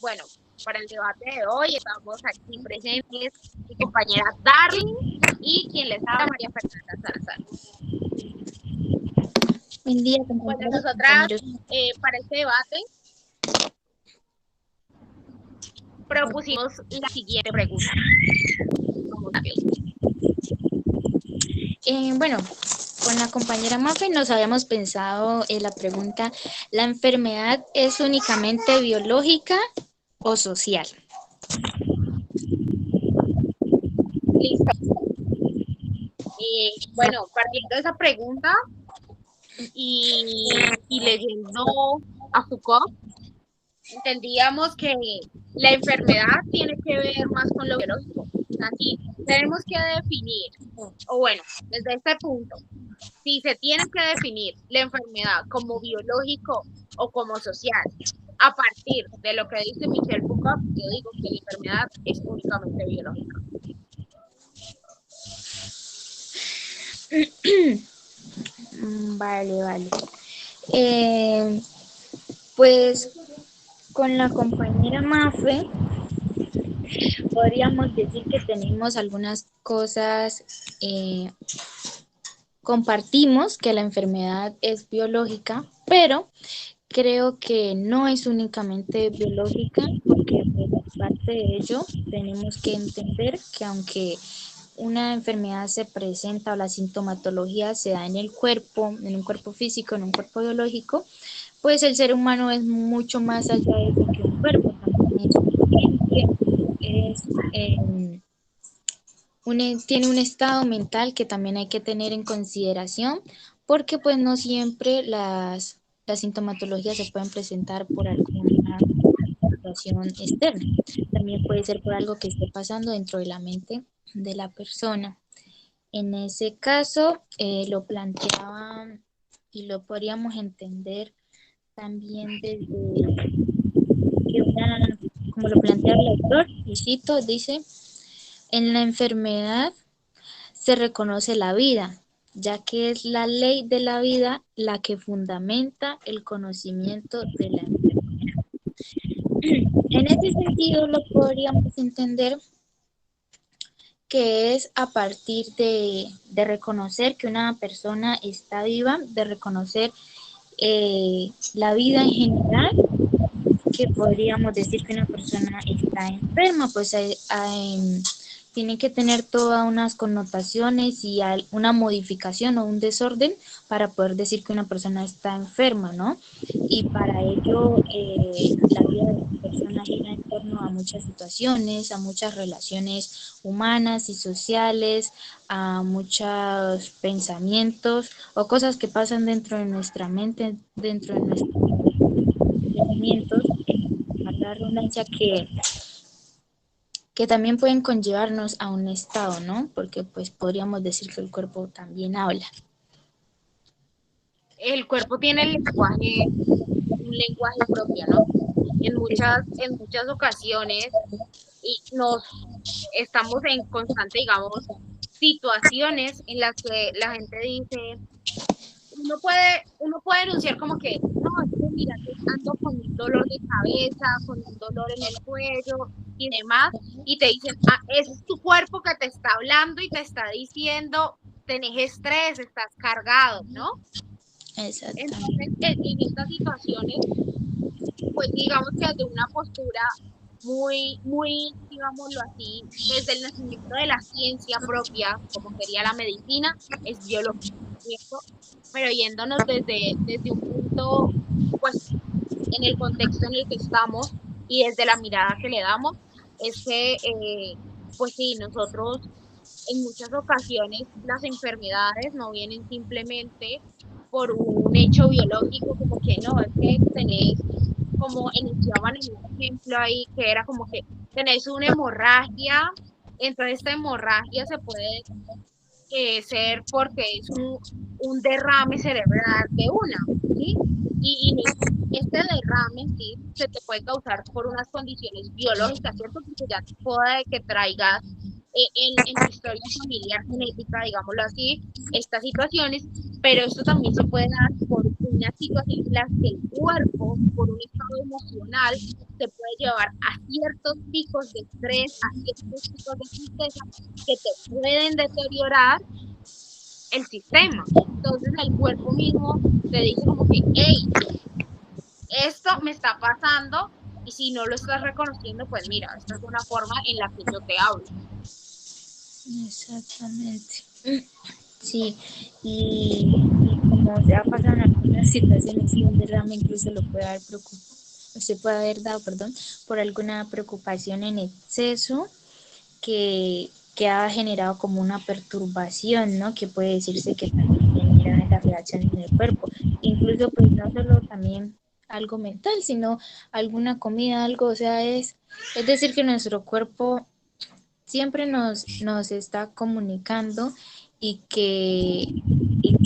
bueno, para el debate de hoy estamos aquí presentes mi compañera Darling y quien les habla, María Fernanda Salazar. Buen día, Bueno, compañeros. nosotras para este debate propusimos la siguiente pregunta. Vamos a ver. Bueno, con la compañera Mafe nos habíamos pensado en la pregunta, ¿la enfermedad es únicamente biológica o social? Listo. Bueno, partiendo de esa pregunta y leyendo a Foucault, entendíamos que la enfermedad tiene que ver más con lo biológico. Así, tenemos que definir, o bueno, desde este punto, si se tiene que definir la enfermedad como biológico o como social, a partir de lo que dice Michel Foucault, yo digo que la enfermedad es únicamente biológica. Vale. Pues con la compañera Mafe podríamos decir que tenemos algunas cosas, compartimos que la enfermedad es biológica, pero creo que no es únicamente biológica, porque pues, aparte de ello tenemos que entender que aunque una enfermedad se presenta o la sintomatología se da en el cuerpo, en un cuerpo físico, en un cuerpo biológico, pues el ser humano es mucho más allá de eso que un cuerpo, también es un ente, es, tiene un estado mental que también hay que tener en consideración, porque pues no siempre las sintomatologías se pueden presentar por alguna situación externa, también puede ser por algo que esté pasando dentro de la mente de la persona. En ese caso, lo planteaba y lo podríamos entender también desde que como lo plantea el autor, y cito, dice, en la enfermedad se reconoce la vida, ya que es la ley de la vida la que fundamenta el conocimiento de la enfermedad. En ese sentido, lo podríamos entender que es a partir de reconocer que una persona está viva, de reconocer la vida en general, que podríamos decir que una persona está enferma, pues tiene que tener todas unas connotaciones y una modificación o un desorden para poder decir que una persona está enferma, ¿no? Y para ello la vida de la persona gira en torno a muchas situaciones, a muchas relaciones humanas y sociales, a muchos pensamientos o cosas que pasan dentro de nuestra mente, dentro de nuestros pensamientos, la redundancia que también pueden conllevarnos a un estado, ¿no? Porque pues podríamos decir que el cuerpo también habla. El cuerpo tiene un lenguaje propio, ¿no? En muchas ocasiones y nos estamos en constante, digamos, situaciones en las que la gente dice, uno puede denunciar como que, no, es que mira, que ando con un dolor de cabeza, con un dolor en el cuello y demás, y te dicen, ah, ese es tu cuerpo que te está hablando y te está diciendo, tenés estrés, estás cargado, ¿no? Entonces, Exactamente. en estas situaciones, pues digamos que desde una postura digámoslo así, desde el nacimiento de la ciencia propia, como sería la medicina, es biológico, ¿cierto? Pero yéndonos desde un punto, pues, en el contexto en el que estamos y desde la mirada que le damos, es que, pues sí, nosotros en muchas ocasiones las enfermedades no vienen simplemente por un hecho biológico, como que no, es que tenés, como iniciaban en un ejemplo ahí, que era como que tenés una hemorragia, entonces esta hemorragia se puede ser porque es un derrame cerebral de una, ¿sí? Y este derrame, sí, se te puede causar por unas condiciones biológicas, ¿cierto? Porque ya puede que traigas en tu historia familiar genética, digámoslo así, estas situaciones, pero esto también se puede dar por una situación en la que el cuerpo, por un estado emocional, se puede llevar a ciertos picos de estrés, a ciertos picos de tristeza que te pueden deteriorar el sistema. Entonces el cuerpo mismo te dice como que, hey, esto me está pasando y si no lo estás reconociendo, pues mira, esta es una forma en la que yo te hablo. Exactamente. Sí, y como ya pasan algunas situaciones y un derrame incluso lo puede haber se puede haber dado, perdón, por alguna preocupación en exceso que ha generado como una perturbación, ¿no? Que puede decirse que también genera las reacciones en el cuerpo. Incluso pues no solo también algo mental, sino alguna comida, algo, o sea, es decir que nuestro cuerpo siempre nos está comunicando y que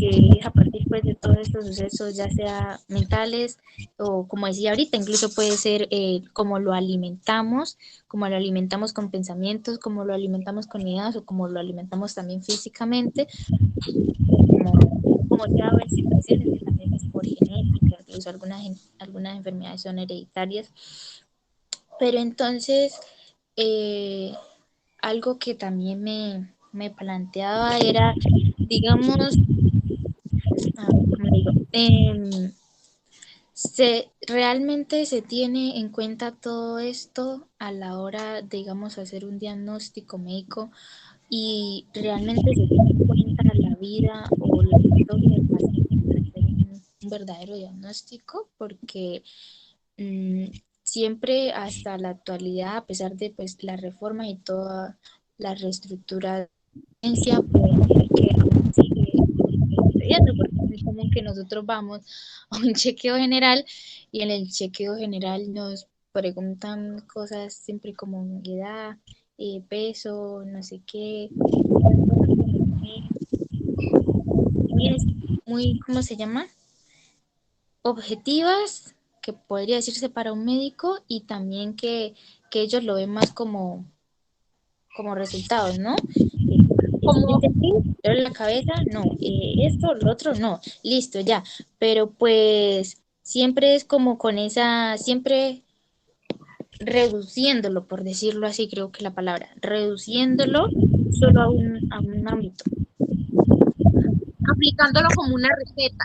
es a partir pues de todos estos sucesos, ya sea mentales o como decía ahorita, incluso puede ser como lo alimentamos con pensamientos, como lo alimentamos con ideas o como lo alimentamos también físicamente, como ya en situaciones que también es por genética, incluso algunas enfermedades son hereditarias, pero entonces eh, algo que también me planteaba era, digamos, ¿cómo digo? Realmente se tiene en cuenta todo esto a la hora, digamos, hacer un diagnóstico médico y realmente se tiene en cuenta la vida o la historia del paciente para hacer un verdadero diagnóstico, porque mm, siempre hasta la actualidad, a pesar de pues la reforma y toda la reestructura ciencia, pues que aún sigue sucediendo, porque es muy común que nosotros vamos a un chequeo general y en el chequeo general nos preguntan cosas siempre como edad, peso, no sé qué, cosas como muy, ¿cómo se llama? Objetivas, que podría decirse para un médico y también que ellos lo ven más como resultados, ¿no? Como, Duele la cabeza, no, esto, lo otro, no, listo, ya, pero pues siempre es como con esa, siempre reduciéndolo, por decirlo así, creo que la palabra, reduciéndolo solo a un ámbito. aplicándolo como una receta.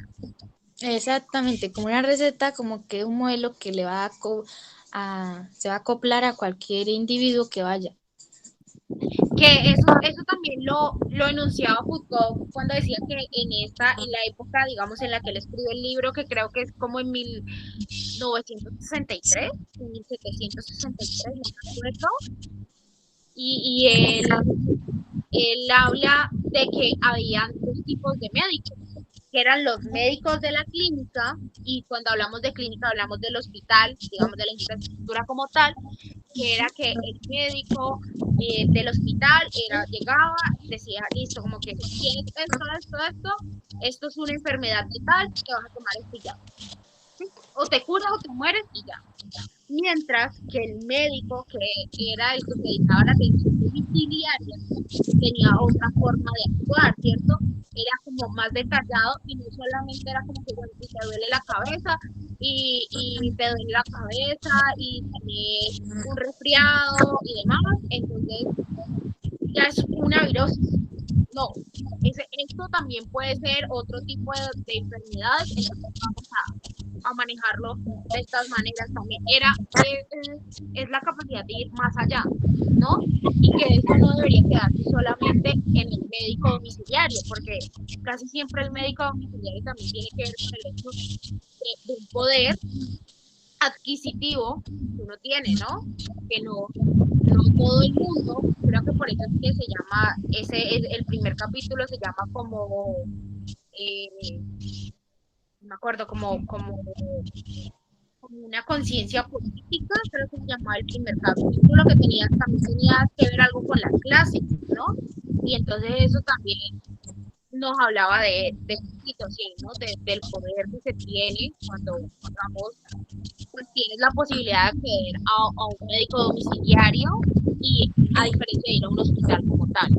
Exactamente, como una receta, como que un modelo que le va se va a acoplar a cualquier individuo que vaya. Que eso también lo enunciaba Foucault cuando decía que en la época, digamos, en la que él escribió el libro, que creo que es como en 1963, 1763, no me acuerdo, y él habla de que había dos tipos de médicos, que eran los médicos de la clínica, y cuando hablamos de clínica hablamos del hospital, digamos, de la infraestructura como tal, que era que el médico del hospital llegaba, decía, listo, como que tienes esto es una enfermedad de tal, te vas a tomar esto y ya. ¿Sí? O te curas o te mueres y ya. Mientras que el médico, que era el que se dedicaba a la atención domiciliaria, tenía otra forma de actuar, ¿cierto? Era como más detallado y no solamente era como que, bueno, si te duele la cabeza y te duele la cabeza y tienes un resfriado y demás, entonces ya es una virosis. No, esto también puede ser otro tipo de enfermedades, entonces vamos a manejarlo de estas maneras también. Es la capacidad de ir más allá, ¿no? Y que eso no debería quedarse solamente en el médico domiciliario, porque casi siempre el médico domiciliario también tiene que ver con el hecho de un poder adquisitivo que uno tiene, ¿no? Que no todo el mundo, creo que por eso es que se llama, el primer capítulo se llama como, eh, no me acuerdo, como una conciencia política, creo que se llamaba el primer capítulo, que también tenía que ver algo con las clases, ¿no? Y entonces eso también nos hablaba de esta situación, ¿no? Del poder que se tiene cuando, digamos, pues tienes la posibilidad de acceder a un médico domiciliario y a diferencia de ir a un hospital como tal.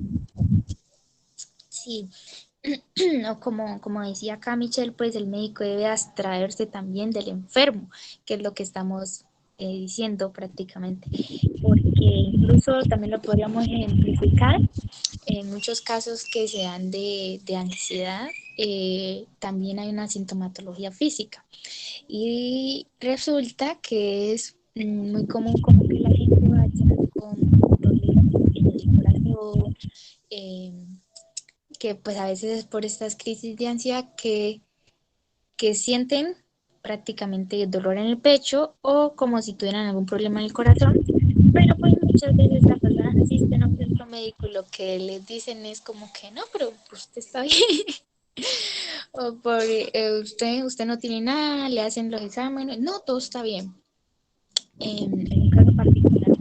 Sí, o como decía acá Michelle, pues el médico debe abstraerse también del enfermo, que es lo que estamos diciendo prácticamente, porque incluso también lo podríamos ejemplificar en muchos casos que se dan de ansiedad. También hay una sintomatología física y resulta que es muy común como que la gente vaya con problemas en el corazón, eh, que pues a veces es por estas crisis de ansiedad que sienten prácticamente dolor en el pecho o como si tuvieran algún problema en el corazón, pero pues muchas veces las personas asisten a un centro médico y lo que les dicen es como que no, pero usted está bien, o por usted no tiene nada, le hacen los exámenes, no, todo está bien. En un caso particular,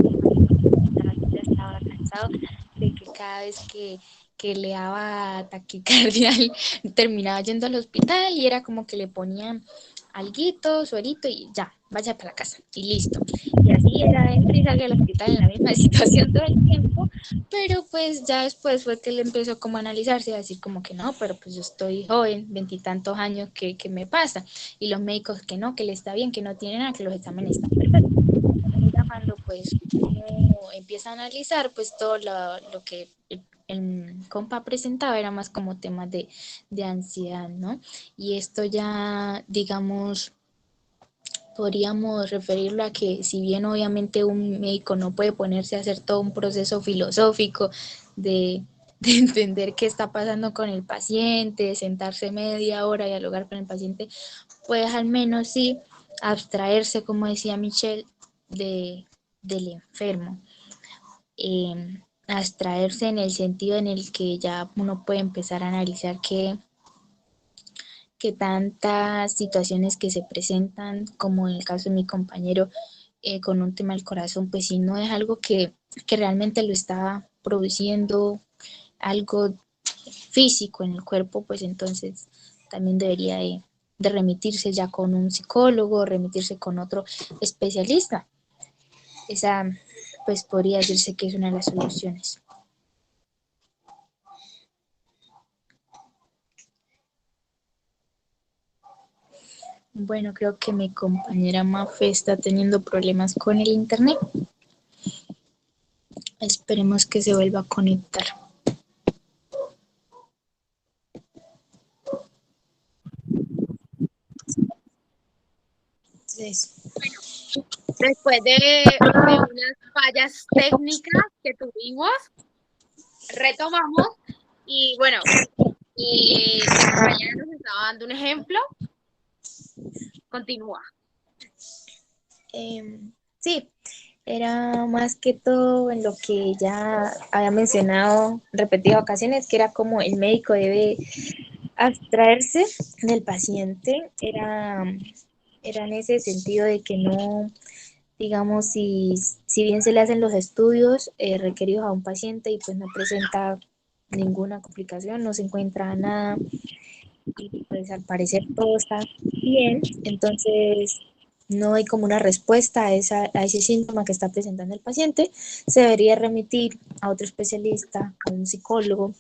ya estaba cansado de que cada vez que le daba taquicardia terminaba yendo al hospital y era como que le ponían alguito, suerito y ya, vaya para la casa y listo. Y así era, entra y salga del hospital en la misma situación todo el tiempo, pero pues ya después fue que él empezó como a analizarse y a decir como que no, pero pues yo estoy joven, veintitantos años, ¿qué me pasa? Y los médicos que no, que le está bien, que no tiene nada, que los exámenes están perfectos. Cuando pues uno empieza a analizar pues todo lo que el compa presentaba era más como temas de ansiedad, ¿no? Y esto ya, digamos, podríamos referirlo a que si bien obviamente un médico no puede ponerse a hacer todo un proceso filosófico de entender qué está pasando con el paciente, sentarse media hora y dialogar con el paciente, pues al menos sí abstraerse, como decía Michelle, del enfermo. Abstraerse en el sentido en el que ya uno puede empezar a analizar que tantas situaciones que se presentan, como en el caso de mi compañero con un tema del corazón, pues si no es algo que realmente lo está produciendo algo físico en el cuerpo, pues entonces también debería de remitirse ya con un psicólogo, remitirse con otro especialista. Esa, pues podría decirse que es una de las soluciones. Bueno, creo que mi compañera Mafe está teniendo problemas con el internet. Esperemos que se vuelva a conectar. Entonces, Después de unas fallas técnicas que tuvimos, retomamos y bueno, mi compañera nos estaba dando un ejemplo. Continúa. sí, era más que todo en lo que ya había mencionado repetidas ocasiones, que era como el médico debe abstraerse del paciente, era en ese sentido de que no, digamos, si bien se le hacen los estudios requeridos a un paciente y pues no presenta ninguna complicación, no se encuentra nada y pues al parecer todo está bien, entonces no hay como una respuesta a ese síntoma que está presentando el paciente, se debería remitir a otro especialista, a un psicólogo,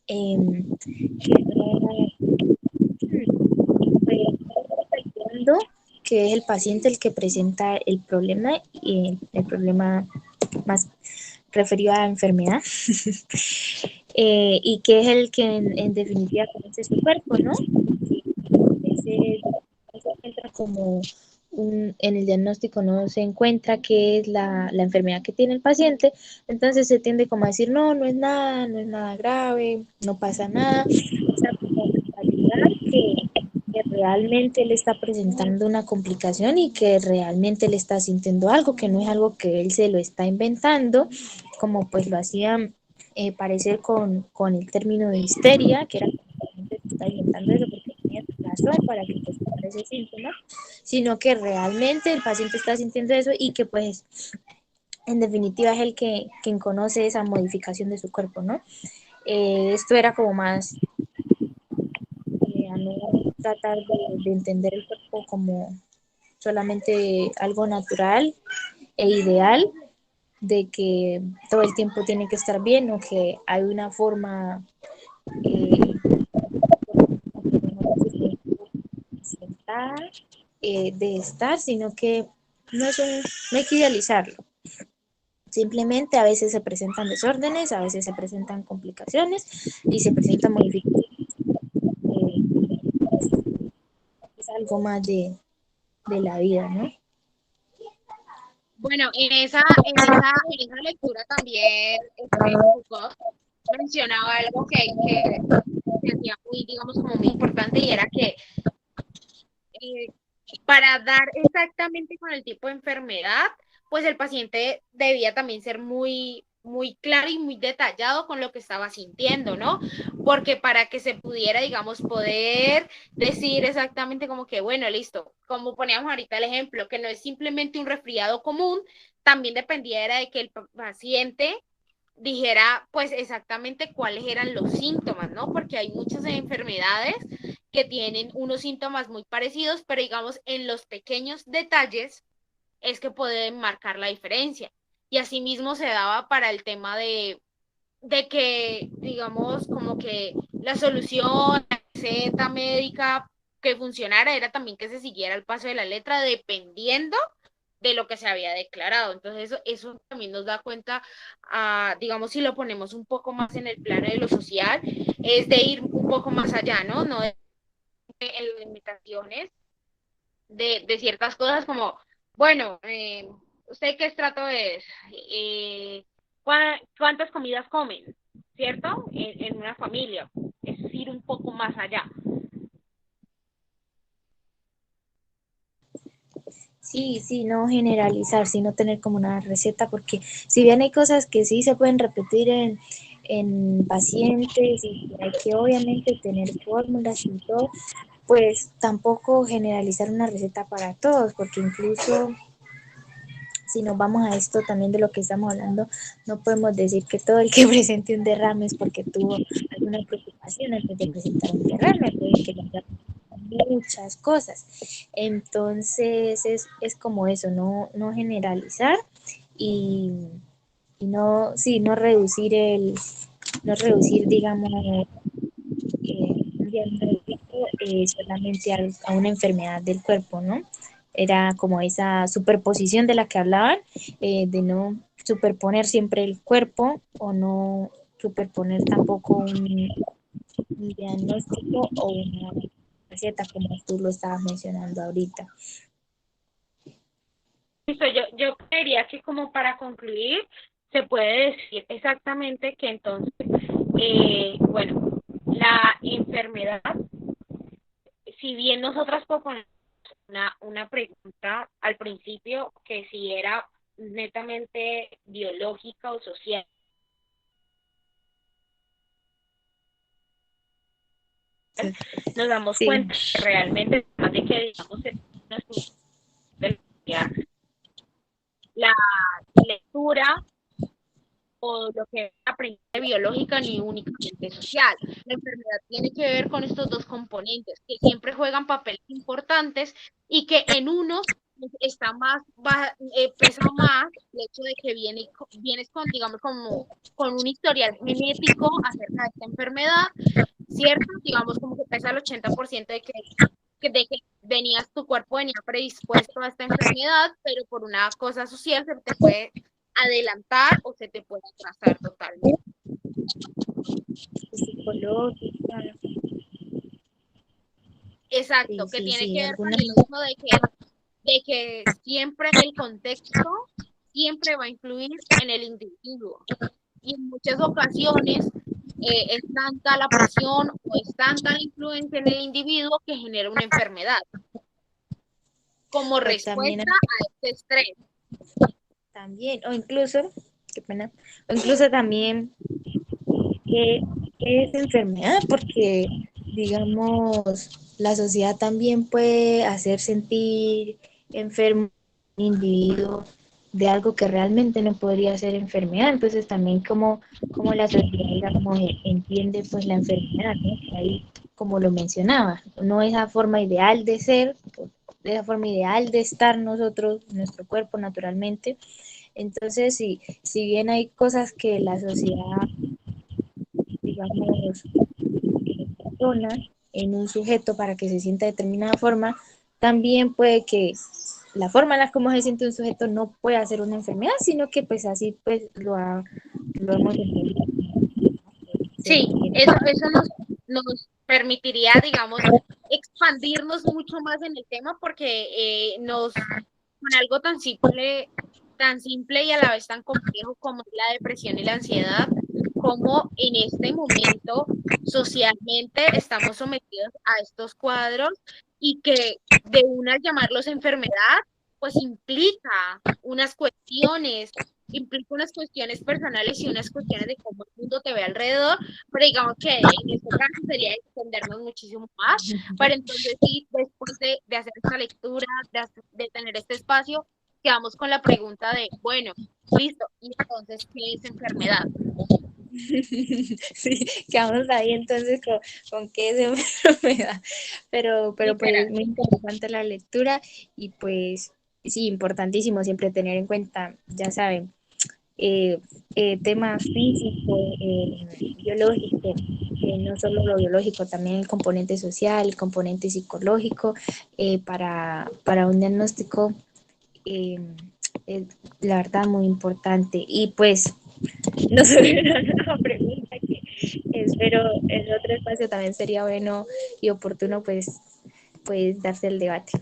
que no que es el paciente el que presenta el problema y el problema más referido a la enfermedad y que es el que en definitiva conoce su cuerpo, ¿no? Ese, ese entra como en el diagnóstico no se encuentra qué es la enfermedad que tiene el paciente, entonces se tiende como a decir, no, no es nada grave, no pasa nada, o sea, como validar que realmente él está presentando una complicación y que realmente le está sintiendo algo, que no es algo que él se lo está inventando, como pues lo hacía parecer con el término de histeria, que era que realmente se está inventando eso porque tenía razón para que pues, ese síntoma, sino que realmente el paciente está sintiendo eso y que pues en definitiva es el que quien conoce esa modificación de su cuerpo, ¿no? Esto era como más a no tratar de entender el cuerpo como solamente algo natural e ideal de que todo el tiempo tiene que estar bien o que hay una forma tratar de estar, sino que no hay que idealizarlo. Simplemente a veces se presentan desórdenes, a veces se presentan complicaciones y se presentan modificaciones. Es algo más de la vida, ¿no? Bueno, en esa lectura también Foucault mencionaba algo que se hacía muy, digamos, como muy importante y era que eh, para dar exactamente con el tipo de enfermedad, pues el paciente debía también ser muy, muy claro y muy detallado con lo que estaba sintiendo, ¿no? Porque para que se pudiera, digamos, poder decir exactamente como que, bueno, listo, como poníamos ahorita el ejemplo, que no es simplemente un resfriado común, también dependiera de que el paciente dijera pues exactamente cuáles eran los síntomas, ¿no? Porque hay muchas enfermedades que tienen unos síntomas muy parecidos, pero digamos en los pequeños detalles es que pueden marcar la diferencia. Y asimismo se daba para el tema de que, digamos, como que la solución, la receta médica que funcionara era también que se siguiera el paso de la letra dependiendo de lo que se había declarado. Entonces eso también nos da cuenta, digamos, si lo ponemos un poco más en el plano de lo social, es de ir un poco más allá, ¿no? No de limitaciones de ciertas cosas como, bueno, ¿usted qué estrato es? ¿Cuántas comidas comen? ¿Cierto? En una familia. Es ir un poco más allá. Sí, sí, no generalizar, sino tener como una receta, porque si bien hay cosas que sí se pueden repetir en pacientes y que hay que obviamente tener fórmulas y todo, pues tampoco generalizar una receta para todos, porque incluso si nos vamos a esto también de lo que estamos hablando, no podemos decir que todo el que presente un derrame es porque tuvo alguna preocupación antes de presentar un derrame, puede que tenga muchas cosas. Entonces es como eso, no generalizar y, y no, sí, no reducir, digamos, un diagnóstico solamente a una enfermedad del cuerpo, ¿no? Era como esa superposición de la que hablaban, de no superponer siempre el cuerpo o no superponer tampoco un diagnóstico o una receta como tú lo estabas mencionando ahorita. Listo, yo creería que como para concluir, se puede decir exactamente que entonces, bueno, la enfermedad, si bien nosotras proponemos una pregunta al principio que si era netamente biológica o social, nos damos Sí, cuenta que realmente, además de que digamos la lectura o lo que aprende biológica ni únicamente social. La enfermedad tiene que ver con estos dos componentes que siempre juegan papeles importantes y que en unos está más, pesa más el hecho de que vienes con, digamos, como con un historial genético acerca de esta enfermedad, ¿cierto? Digamos como que pesa el 80% de que venías, tu cuerpo venía predispuesto a esta enfermedad, pero por una cosa social se te puede adelantar o se te puede atrasar totalmente. psicológica, Exacto, sí, que sí, tiene sí, que ver con alguna, el hecho de que siempre el contexto siempre va a influir en el individuo. Y en muchas ocasiones es tanta la presión o es tanta la influencia en el individuo que genera una enfermedad como o también, respuesta a este estrés. también, o incluso, qué pena, o incluso también qué, qué es enfermedad, porque digamos, la sociedad también puede hacer sentir enfermo un individuo de algo que realmente no podría ser enfermedad, entonces también como la sociedad, digamos, entiende pues la enfermedad, ¿no? Ahí, como lo mencionaba, no es la forma ideal de ser, de la forma ideal de estar nosotros, nuestro cuerpo naturalmente. Entonces, si bien hay cosas que la sociedad, digamos, persona en un sujeto para que se sienta de determinada forma, también puede que la forma en la como se siente un sujeto no pueda ser una enfermedad, sino que pues así pues lo hemos entendido. Sí, eso nos permitiría, digamos, expandirnos mucho más en el tema porque con algo tan simple y a la vez tan complejo como es la depresión y la ansiedad, como en este momento socialmente estamos sometidos a estos cuadros y que de una llamarlos enfermedad, pues implica unas cuestiones personales y unas cuestiones de cómo el mundo te ve alrededor, pero digamos que en este caso sería extendernos muchísimo más, para entonces sí, después de hacer esta lectura, de tener este espacio, quedamos con la pregunta de, bueno, listo, y entonces, ¿qué es enfermedad? Sí, quedamos ahí entonces con qué es enfermedad, pero pues es Literal. muy interesante la lectura y pues sí, importantísimo siempre tener en cuenta, ya saben, tema físico, biológico, no solo lo biológico, también el componente social, el componente psicológico, para un diagnóstico, eh, es la verdad muy importante. Y pues no sé, una pregunta que espero en otro espacio también sería bueno y oportuno pues darse el debate.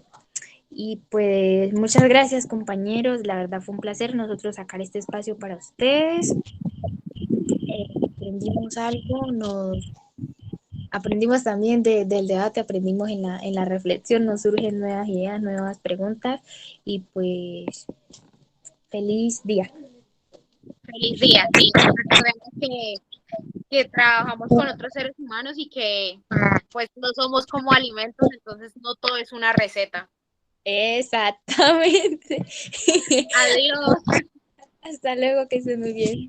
Y pues muchas gracias compañeros, la verdad fue un placer nosotros sacar este espacio para ustedes. Aprendimos algo, nos aprendimos también del debate, aprendimos en la reflexión, nos surgen nuevas ideas, nuevas preguntas y pues feliz día. Feliz día, sí. Recordemos que trabajamos con otros seres humanos y que pues no somos como alimentos, entonces no todo es una receta. Exactamente. Adiós. Hasta luego, que estés muy bien.